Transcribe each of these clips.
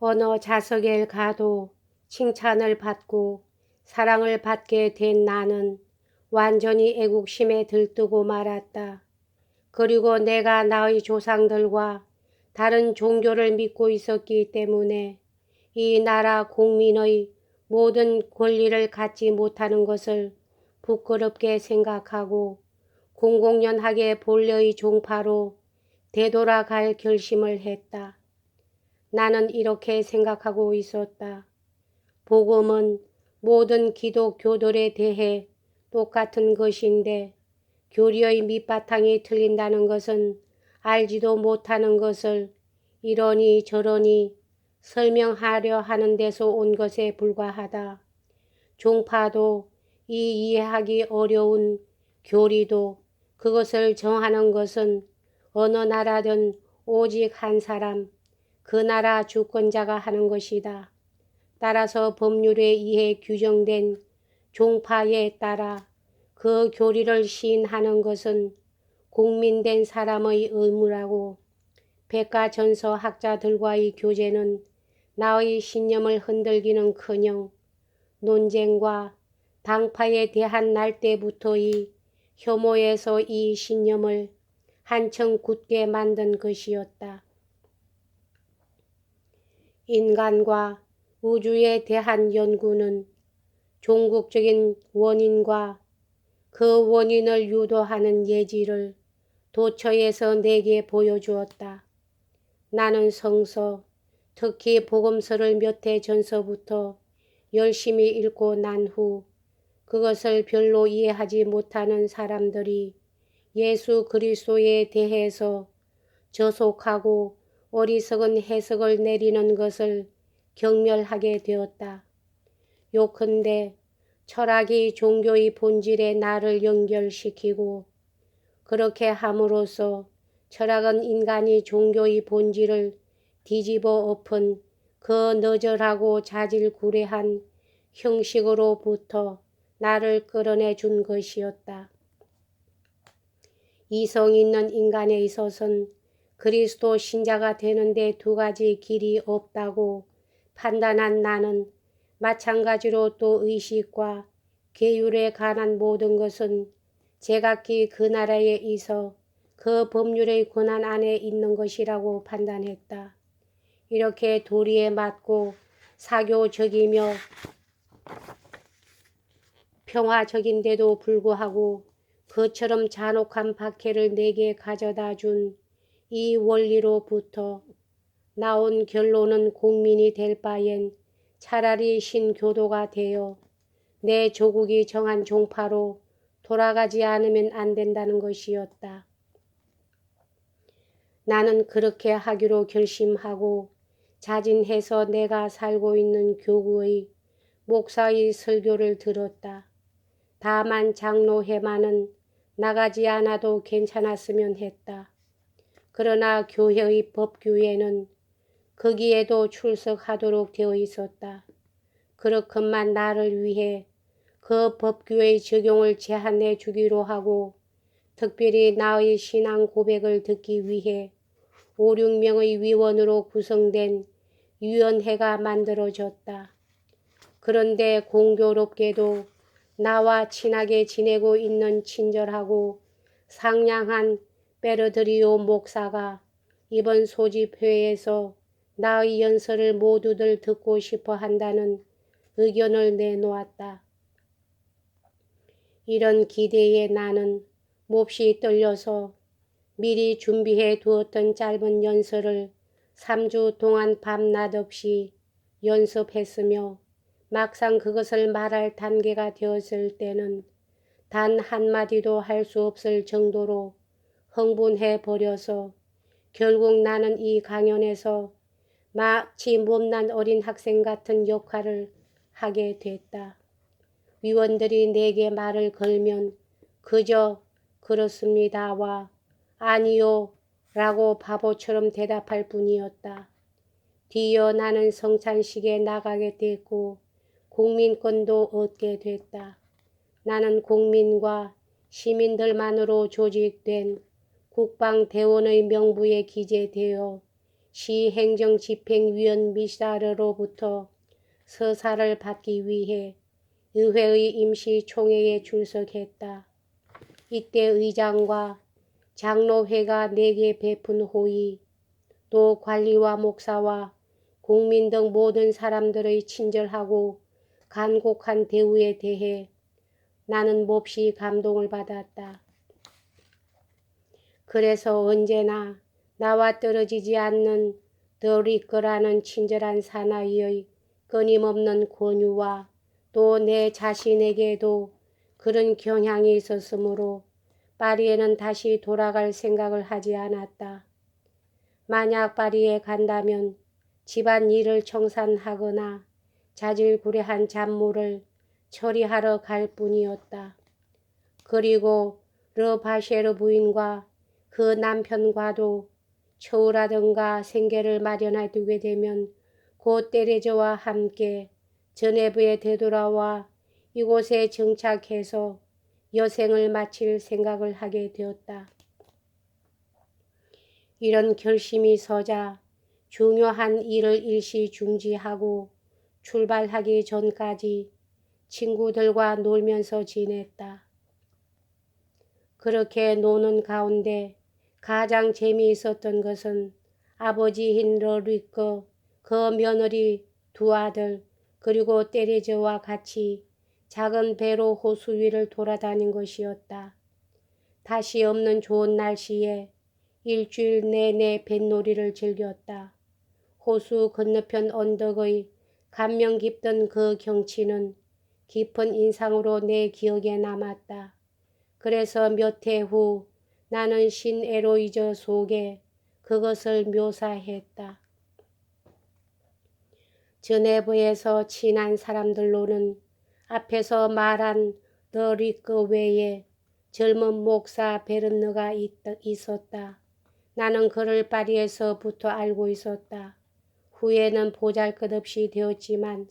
어느 좌석에 가도 칭찬을 받고 사랑을 받게 된 나는 완전히 애국심에 들뜨고 말았다. 그리고 내가 나의 조상들과 다른 종교를 믿고 있었기 때문에 이 나라 국민의 모든 권리를 갖지 못하는 것을 부끄럽게 생각하고 공공연하게 본래의 종파로 되돌아갈 결심을 했다. 나는 이렇게 생각하고 있었다. 복음은 모든 기독교들에 대해 똑같은 것인데 교리의 밑바탕이 틀린다는 것은 알지도 못하는 것을 이러니 저러니 설명하려 하는 데서 온 것에 불과하다. 종파도 이 이해하기 어려운 교리도 그것을 정하는 것은 어느 나라든 오직 한 사람, 그 나라 주권자가 하는 것이다. 따라서 법률에 의해 규정된 종파에 따라 그 교리를 시인하는 것은 국민된 사람의 의무라고. 백과전서 학자들과의 교제는 나의 신념을 흔들기는커녕 논쟁과 당파에 대한 날 때부터의 혐오에서 이 신념을 한층 굳게 만든 것이었다. 인간과 우주에 대한 연구는 종국적인 원인과 그 원인을 유도하는 예지를 도처에서 내게 보여주었다. 나는 성서, 특히 복음서를 몇 해 전서부터 열심히 읽고 난 후 그것을 별로 이해하지 못하는 사람들이 예수 그리스도에 대해서 저속하고 어리석은 해석을 내리는 것을 경멸하게 되었다. 요컨대 철학이 종교의 본질에 나를 연결시키고 그렇게 함으로써 철학은 인간이 종교의 본질을 뒤집어 엎은 그 너절하고 자질구레한 형식으로부터 나를 끌어내 준 것이었다. 이성 있는 인간에 있어서는 그리스도 신자가 되는데 두 가지 길이 없다고 판단한 나는 마찬가지로 또 의식과 계율에 관한 모든 것은 제각기 그 나라에 있어 그 법률의 권한 안에 있는 것이라고 판단했다. 이렇게 도리에 맞고 사교적이며 평화적인데도 불구하고 그처럼 잔혹한 박해를 내게 가져다 준 이 원리로부터 나온 결론은 국민이 될 바엔 차라리 신교도가 되어 내 조국이 정한 종파로 돌아가지 않으면 안 된다는 것이었다. 나는 그렇게 하기로 결심하고 자진해서 내가 살고 있는 교구의 목사의 설교를 들었다. 다만 장로회만은 나가지 않아도 괜찮았으면 했다. 그러나 교회의 법규에는 거기에도 출석하도록 되어 있었다. 그렇건만 나를 위해 그 법규의 적용을 제한해 주기로 하고 특별히 나의 신앙 고백을 듣기 위해 5, 6명의 위원으로 구성된 위원회가 만들어졌다. 그런데 공교롭게도 나와 친하게 지내고 있는 친절하고 상냥한 베르드리오 목사가 이번 소집회에서 나의 연설을 모두들 듣고 싶어 한다는 의견을 내놓았다. 이런 기대에 나는 몹시 떨려서 미리 준비해 두었던 짧은 연설을 3주 동안 밤낮 없이 연습했으며 막상 그것을 말할 단계가 되었을 때는 단 한마디도 할 수 없을 정도로 흥분해 버려서 결국 나는 이 강연에서 마치 못난 어린 학생 같은 역할을 하게 됐다. 위원들이 내게 말을 걸면 그저 그렇습니다와 아니요 라고 바보처럼 대답할 뿐이었다. 뒤이어 나는 성찬식에 나가게 됐고 국민권도 얻게 됐다. 나는 국민과 시민들만으로 조직된 국방대원의 명부에 기재되어 시행정집행위원 미사르로부터 서사를 받기 위해 의회의 임시총회에 출석했다. 이때 의장과 장로회가 내게 베푼 호의, 또 관리와 목사와 국민 등 모든 사람들의 친절하고 간곡한 대우에 대해 나는 몹시 감동을 받았다. 그래서 언제나 나와 떨어지지 않는 더 리커라는 친절한 사나이의 끊임없는 권유와 또 내 자신에게도 그런 경향이 있었으므로 파리에는 다시 돌아갈 생각을 하지 않았다. 만약 파리에 간다면 집안 일을 청산하거나 자질구레한 잡무를 처리하러 갈 뿐이었다. 그리고 르바쉐르 부인과 그 남편과도 처우라든가 생계를 마련해 두게 되면 곧 테레즈와 함께 저네브에 되돌아와 이곳에 정착해서 여생을 마칠 생각을 하게 되었다. 이런 결심이 서자 중요한 일을 일시 중지하고 출발하기 전까지 친구들과 놀면서 지냈다. 그렇게 노는 가운데 가장 재미있었던 것은 아버지인 러리커, 그 며느리 두 아들, 그리고 테레즈와 같이 작은 배로 호수 위를 돌아다닌 것이었다. 다시 없는 좋은 날씨에 일주일 내내 뱃놀이를 즐겼다. 호수 건너편 언덕의 감명 깊던 그 경치는 깊은 인상으로 내 기억에 남았다. 그래서 몇 해 후 나는 신에로이저 속에 그것을 묘사했다. 저네브에서 친한 사람들로는 앞에서 말한 더 리크 외에 젊은 목사 베르느가 있었다. 나는 그를 파리에서부터 알고 있었다. 후에는 보잘것없이 되었지만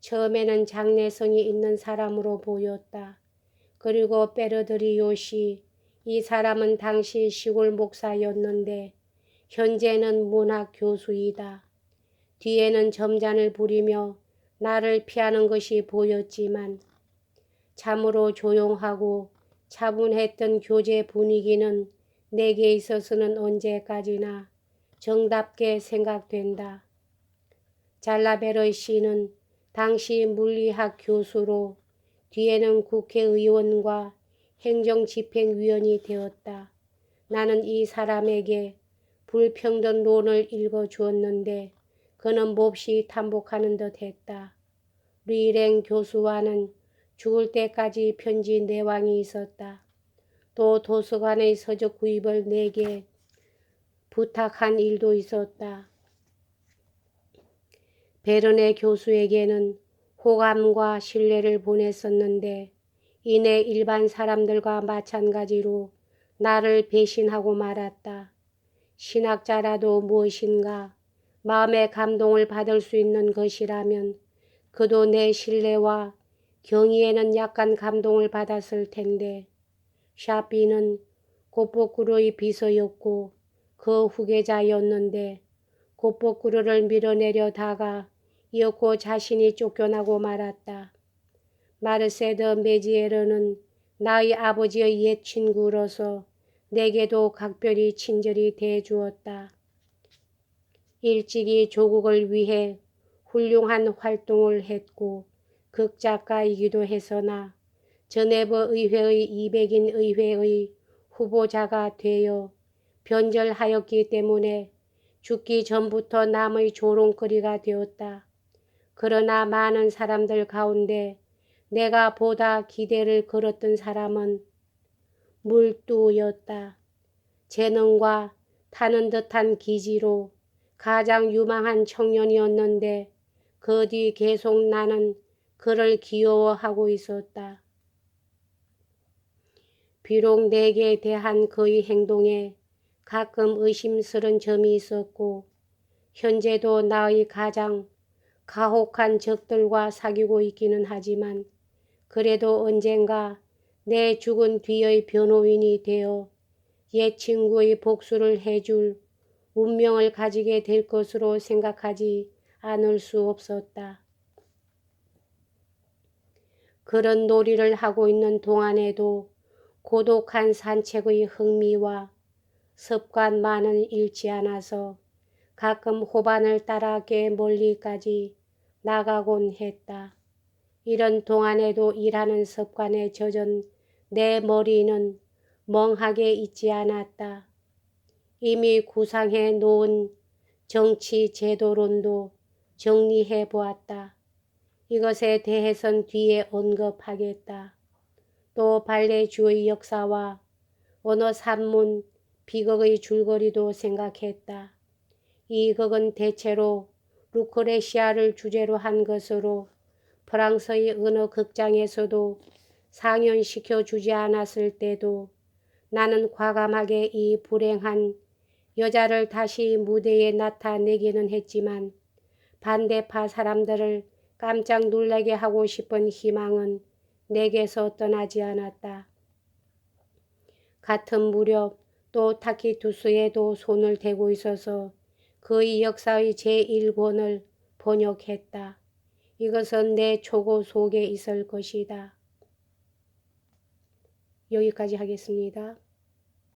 처음에는 장래성이 있는 사람으로 보였다. 그리고 베르드리오시, 이 사람은 당시 시골 목사였는데 현재는 문학 교수이다. 뒤에는 점잔을 부리며 나를 피하는 것이 보였지만 참으로 조용하고 차분했던 교제 분위기는 내게 있어서는 언제까지나 정답게 생각된다. 잘라베르 씨는 당시 물리학 교수로 뒤에는 국회의원과 행정집행위원이 되었다. 나는 이 사람에게 불평등론을 읽어주었는데 그는 몹시 탐복하는 듯 했다. 리랭 교수와는 죽을 때까지 편지 내왕이 있었다. 또 도서관의 서적 구입을 내게 부탁한 일도 있었다. 베르네 교수에게는 호감과 신뢰를 보냈었는데 이내 일반 사람들과 마찬가지로 나를 배신하고 말았다. 신학자라도 무엇인가 마음의 감동을 받을 수 있는 것이라면 그도 내 신뢰와 경의에는 약간 감동을 받았을 텐데 샤피는 고뽀꾸르의 비서였고 그 후계자였는데 고뽀꾸르를 밀어내려 다가 이었고 자신이 쫓겨나고 말았다. 마르세드 메지에르는 나의 아버지의 옛 친구로서 내게도 각별히 친절히 대해주었다. 일찍이 조국을 위해 훌륭한 활동을 했고 극작가이기도 해서나 저네브 의회의 200인 의회의 후보자가 되어 변절하였기 때문에 죽기 전부터 남의 조롱거리가 되었다. 그러나 많은 사람들 가운데 내가 보다 기대를 걸었던 사람은 물두였다. 재능과 타는 듯한 기지로 가장 유망한 청년이었는데 그 뒤 계속 나는 그를 귀여워하고 있었다. 비록 내게 대한 그의 행동에 가끔 의심스런 점이 있었고 현재도 나의 가장 가혹한 적들과 사귀고 있기는 하지만 그래도 언젠가 내 죽은 뒤의 변호인이 되어 옛 친구의 복수를 해줄 운명을 가지게 될 것으로 생각하지 않을 수 없었다. 그런 놀이를 하고 있는 동안에도 고독한 산책의 흥미와 습관만은 잃지 않아서 가끔 호반을 따라 꽤 멀리까지 나가곤 했다. 이런 동안에도 일하는 습관에 젖은 내 머리는 멍하게 있지 않았다. 이미 구상해 놓은 정치 제도론도 정리해 보았다. 이것에 대해선 뒤에 언급하겠다. 또 발레주의 역사와 언어 산문, 비극의 줄거리도 생각했다. 이 극은 대체로 루크레시아를 주제로 한 것으로 프랑스의 어느 극장에서도 상연시켜 주지 않았을 때도 나는 과감하게 이 불행한 여자를 다시 무대에 나타내기는 했지만 반대파 사람들을 깜짝 놀라게 하고 싶은 희망은 내게서 떠나지 않았다. 같은 무렵 또 타키투스에도 손을 대고 있어서 그의 역사의 제1권을 번역했다. 이것은 내 초고 속에 있을 것이다. 여기까지 하겠습니다.